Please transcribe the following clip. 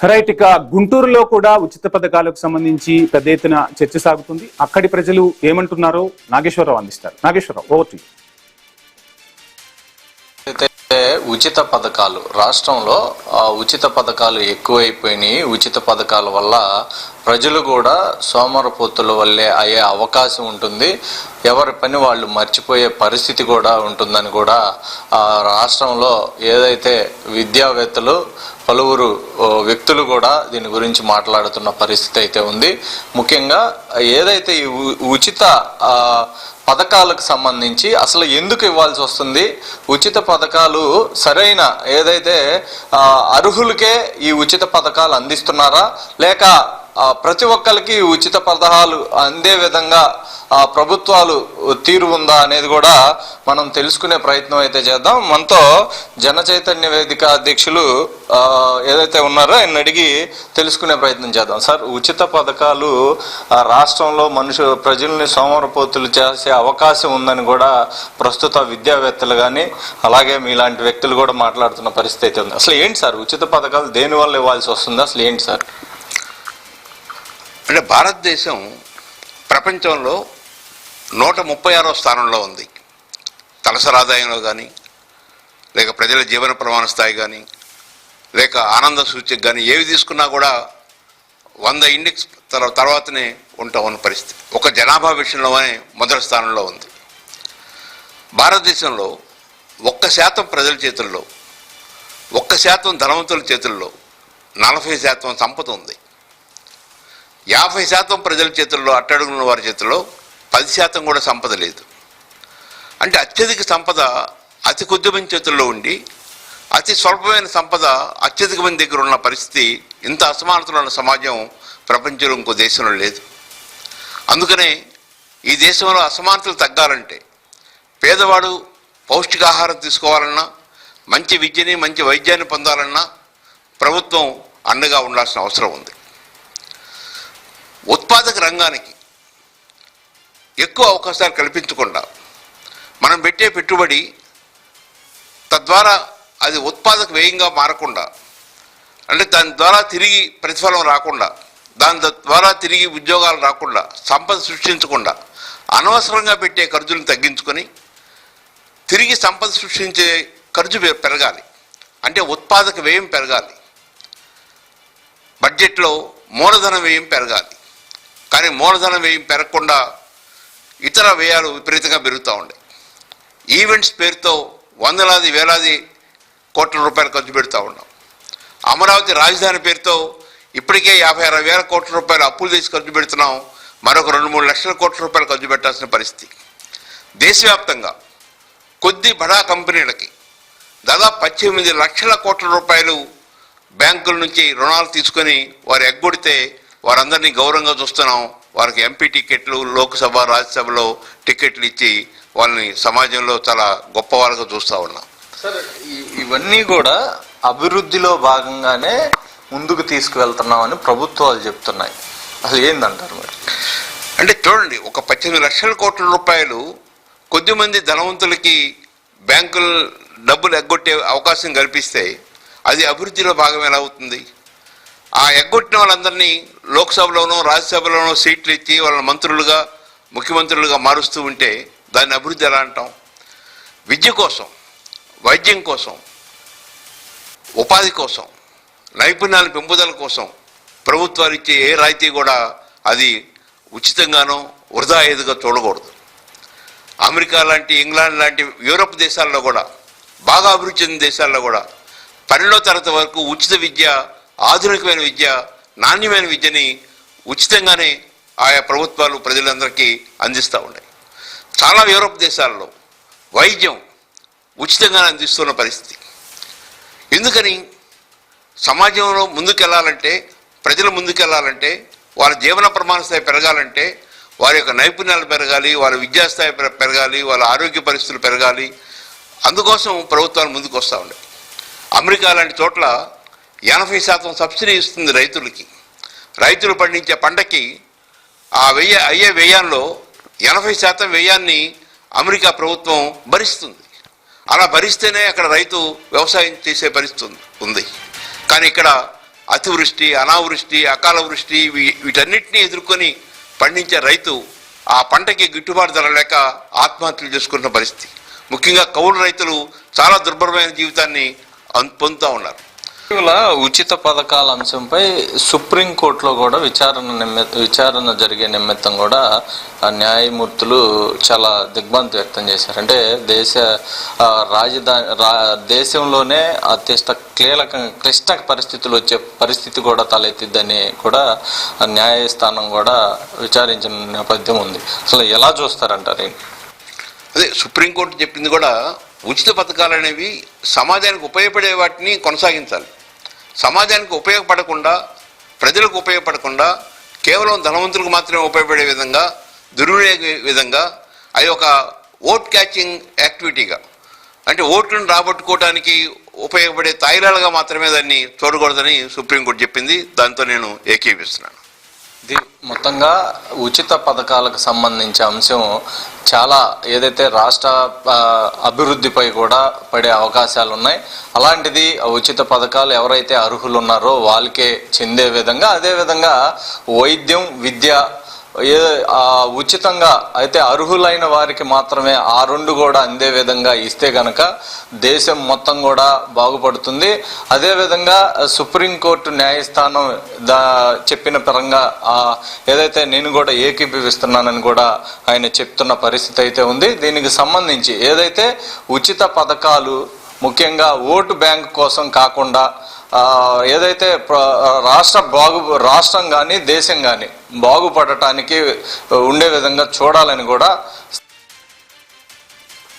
Right. ఇక గుంటూరులో కూడా ఉచిత పథకాలకు సంబంధించి పెద్ద ఎత్తున చర్చ సాగుతుంది. అక్కడి ప్రజలు ఏమంటున్నారో నాగేశ్వరరావు అందిస్తారు. Nageswara Rao, over to you. ఉచిత పథకాలు రాష్ట్రంలో ఉచిత పథకాలు ఎక్కువైపోయినాయి. ఉచిత పథకాల వల్ల ప్రజలు కూడా సోమరపోతుల వల్లే అయ్యే అవకాశం ఉంటుంది. ఎవరి పని వాళ్ళు మర్చిపోయే పరిస్థితి కూడా ఉంటుందని కూడా రాష్ట్రంలో ఏదైతే విద్యావేత్తలు పలువురు వ్యక్తులు కూడా దీని గురించి మాట్లాడుతున్న పరిస్థితి అయితే ఉంది. ముఖ్యంగా ఏదైతే ఈ ఉచిత పథకాలకు సంబంధించి అసలు ఎందుకు ఇవ్వాల్సి వస్తుంది, ఉచిత పథకాలు సరైన ఏదైతే అర్హులకే ఈ ఉచిత పథకాలు అందిస్తున్నారా, లేక ప్రతి ఒక్కరికి ఉచిత పథకాలు అందే విధంగా ప్రభుత్వాలు తీరు ఉందా అనేది కూడా మనం తెలుసుకునే ప్రయత్నం అయితే చేద్దాం. మనతో జన చైతన్య వేదిక అధ్యక్షులు ఏదైతే ఉన్నారో ఆయన అడిగి తెలుసుకునే ప్రయత్నం చేద్దాం. సార్, ఉచిత పథకాలు రాష్ట్రంలో ప్రజల్ని సోమరపోతులు చేసే అవకాశం ఉందని కూడా ప్రస్తుత విద్యావేత్తలు కానీ అలాగే మీలాంటి వ్యక్తులు కూడా మాట్లాడుతున్న పరిస్థితి అయితే ఉంది. అసలు ఏంటి సార్ ఉచిత పథకాలు దేనివల్ల ఇవ్వాల్సి వస్తుంది, అసలు ఏంటి సార్? అంటే భారతదేశం ప్రపంచంలో 136వ స్థానంలో ఉంది. తలసరి ఆదాయంలో కానీ, లేక ప్రజల జీవన ప్రమాణ స్థాయి కానీ, లేక ఆనంద సూచిక కానీ ఏవి తీసుకున్నా కూడా 100 ఇండెక్స్ తర్వాతనే ఉన్న పరిస్థితి. ఒక జనాభా విషయంలోనే మొదటి స్థానంలో ఉంది. భారతదేశంలో 1% ప్రజల చేతుల్లో, 1% ధనవంతుల చేతుల్లో 40% సంపద ఉంది. 50% ప్రజల చేతుల్లో, అట్టడుగున్న వారి చేతుల్లో 10% కూడా సంపద లేదు. అంటే అత్యధిక సంపద అతి కొద్ది మంది చేతుల్లో ఉండి అతి స్వల్పమైన సంపద అత్యధిక మంది దగ్గర ఉన్న పరిస్థితి, ఇంత అసమానతలు ఉన్న సమాజం ప్రపంచంలో ఇంకో దేశంలో లేదు. అందుకనే ఈ దేశంలో అసమానతలు తగ్గాలంటే పేదవాడు పౌష్టికాహారం తీసుకోవాలన్నా, మంచి విద్యని మంచి వైద్యాన్ని పొందాలన్నా ప్రభుత్వం అండగా ఉండాల్సిన అవసరం ఉంది. ఉత్పాదక రంగానికి ఎక్కువ అవకాశాలు కల్పించకుండా మనం పెట్టే పెట్టుబడి తద్వారా అది ఉత్పాదక వ్యయంగా మారకుండా, అంటే దాని ద్వారా తిరిగి ప్రతిఫలం రాకుండా, దాని ద్వారా తిరిగి ఉద్యోగాలు రాకుండా, సంపద సృష్టించకుండా అనవసరంగా పెట్టే ఖర్చులను తగ్గించుకొని తిరిగి సంపద సృష్టించే ఖర్చు పెరగాలి. అంటే ఉత్పాదక వ్యయం పెరగాలి, బడ్జెట్లో మూలధన వ్యయం పెరగాలి. కానీ మూలధన వ్యయం పెరగకుండా ఇతర వ్యయాలు విపరీతంగా పెరుగుతూ ఉన్నాయి. ఈవెంట్స్ పేరుతో వందలాది వేలాది కోట్ల రూపాయలు ఖర్చు పెడుతూ ఉన్నాం. అమరావతి రాజధాని పేరుతో ఇప్పటికే 50-60 వేల కోట్ల రూపాయలు అప్పులు తెచ్చి ఖర్చు పెడుతున్నాం. మరొక 2-3 లక్షల కోట్ల రూపాయలు ఖర్చు పెట్టాల్సిన పరిస్థితి. దేశవ్యాప్తంగా కొద్ది బడా కంపెనీలకి దాదాపు 18 లక్షల కోట్ల రూపాయలు బ్యాంకుల నుంచి రుణాలు తీసుకొని వారు ఎగ్గొడితే వారందరినీ గౌరవంగా చూస్తున్నాం. వారికి ఎంపీ టికెట్లు, లోక్సభ రాజ్యసభలో టికెట్లు ఇచ్చి వాళ్ళని సమాజంలో చాలా గొప్ప వాళ్ళగా చూస్తూ ఉన్నాం. సార్, ఇవన్నీ కూడా అభివృద్ధిలో భాగంగానే ముందుకు తీసుకువెళ్తున్నామని ప్రభుత్వాలు చెప్తున్నాయి. అసలు ఏందంటారు మరి? అంటే చూడండి, ఒక 18 లక్షల కోట్ల రూపాయలు కొద్దిమంది ధనవంతులకి బ్యాంకులు డబ్బులు ఎగ్గొట్టే అవకాశం కల్పిస్తే అది అభివృద్ధిలో భాగం ఎలా అవుతుంది? ఆ ఎగ్గొట్టిన వాళ్ళందరినీ లోక్సభలోనూ రాజ్యసభలోనూ సీట్లు ఇచ్చి వాళ్ళ మంత్రులుగా, ముఖ్యమంత్రులుగా మారుస్తూ ఉంటే దాన్ని అభివృద్ధి ఎలా అంటాం? విద్య కోసం, వైద్యం కోసం, ఉపాధి కోసం, నైపుణ్యాల పెంపుదల కోసం ప్రభుత్వాలు ఇచ్చే ఏ రాయితీ కూడా అది ఉచితంగానో వృధా అయ్యేదిగా చూడకూడదు. అమెరికా లాంటి, ఇంగ్లాండ్ లాంటి యూరోప్ దేశాల్లో కూడా, బాగా అభివృద్ధి చెందిన దేశాల్లో కూడా 12వ తరగతి వరకు ఉచిత విద్య, ఆధునికమైన విద్య, నాణ్యమైన విద్యని ఉచితంగానే ఆయా ప్రభుత్వాలు ప్రజలందరికీ అందిస్తూ ఉన్నాయి. చాలా యూరోప్ దేశాల్లో వైద్యం ఉచితంగానే అందిస్తున్న పరిస్థితి. ఎందుకని? సమాజంలో ముందుకెళ్ళాలంటే, ప్రజలు ముందుకెళ్ళాలంటే, వారి జీవన ప్రమాణ స్థాయి పెరగాలంటే, వారి యొక్క నైపుణ్యాలు పెరగాలి, వారి విద్యాస్థాయి పెరగాలి, వాళ్ళ ఆరోగ్య పరిస్థితులు పెరగాలి. అందుకోసం ప్రభుత్వాలు ముందుకు వస్తూ ఉన్నాయి. అమెరికా లాంటి చోట్ల 80% సబ్సిడీ ఇస్తుంది రైతులకి. రైతులు పండించే పంటకి ఆ అయ్యే వ్యయాల్లో 80% వ్యయాన్ని అమెరికా ప్రభుత్వం భరిస్తుంది. అలా భరిస్తేనే అక్కడ రైతు వ్యవసాయం చేసే పరిస్థితి ఉంది. కానీ ఇక్కడ అతివృష్టి, అనావృష్టి, అకాల వృష్టి వీటన్నిటిని ఎదుర్కొని పండించే రైతు ఆ పంటకి గిట్టుబాటు ధర లేక ఆత్మహత్యలు చేసుకుంటున్న పరిస్థితి. ముఖ్యంగా కౌలు రైతులు చాలా దుర్భరమైన జీవితాన్ని పొందుతూ ఉన్నారు. ఇటీవల ఉచిత పథకాల అంశంపై సుప్రీంకోర్టులో కూడా విచారణ జరిగే నిమిత్తం కూడా న్యాయమూర్తులు చాలా దిగ్భ్రాంతి వ్యక్తం చేశారు. అంటే దేశంలోనే అత్యంత క్లిష్ట పరిస్థితులు వచ్చే పరిస్థితి కూడా తలెత్తిద్దని కూడా న్యాయస్థానం కూడా విచారించిన నేపథ్యం ఉంది. అసలు ఎలా చూస్తారంటారు? అదే సుప్రీంకోర్టు చెప్పింది కూడా, ఉచిత పథకాలు అనేవి సమాజానికి ఉపయోగపడే వాటిని కొనసాగించాలి. సమాజానికి ఉపయోగపడకుండా, ప్రజలకు ఉపయోగపడకుండా కేవలం ధనవంతులకు మాత్రమే ఉపయోగపడే విధంగా, దుర్వినియోగ విధంగా అది ఒక ఓట్ క్యాచింగ్ యాక్టివిటీగా, అంటే ఓట్లను రాబట్టుకోవడానికి ఉపయోగపడే తాయిలాలుగా మాత్రమే దాన్ని చూడకూడదని సుప్రీంకోర్టు చెప్పింది. దాంతో నేను ఏకీభవిస్తున్నాను. మొత్తంగా ఉచిత పథకాలకు సంబంధించి అంశం చాలా ఏదైతే రాష్ట్ర అభివృద్ధిపై కూడా పడే అవకాశాలు ఉన్నాయి. అలాంటిది ఉచిత పథకాలు ఎవరైతే అర్హులు ఉన్నారో వాళ్ళకే చెందే విధంగా, అదేవిధంగా వైద్యం, విద్య ఉచితంగా అయితే అర్హులైన వారికి మాత్రమే ఆ రెండు కూడా అందే విధంగా ఇస్తే గనక దేశం మొత్తం కూడా బాగుపడుతుంది. అదేవిధంగా సుప్రీంకోర్టు న్యాయస్థానం చెప్పిన పరంగా ఏదైతే నేను కూడా ఏకీభవిస్తున్నానని కూడా ఆయన చెప్తున్న పరిస్థితి అయితే ఉంది. దీనికి సంబంధించి ఏదైతే ఉచిత పథకాలు ముఖ్యంగా ఓటు బ్యాంక్ కోసం కాకుండా ఏదైతే రాష్ట్రం కానీ దేశం కానీ బాగుపడటానికి ఉండే విధంగా చూడాలని కూడా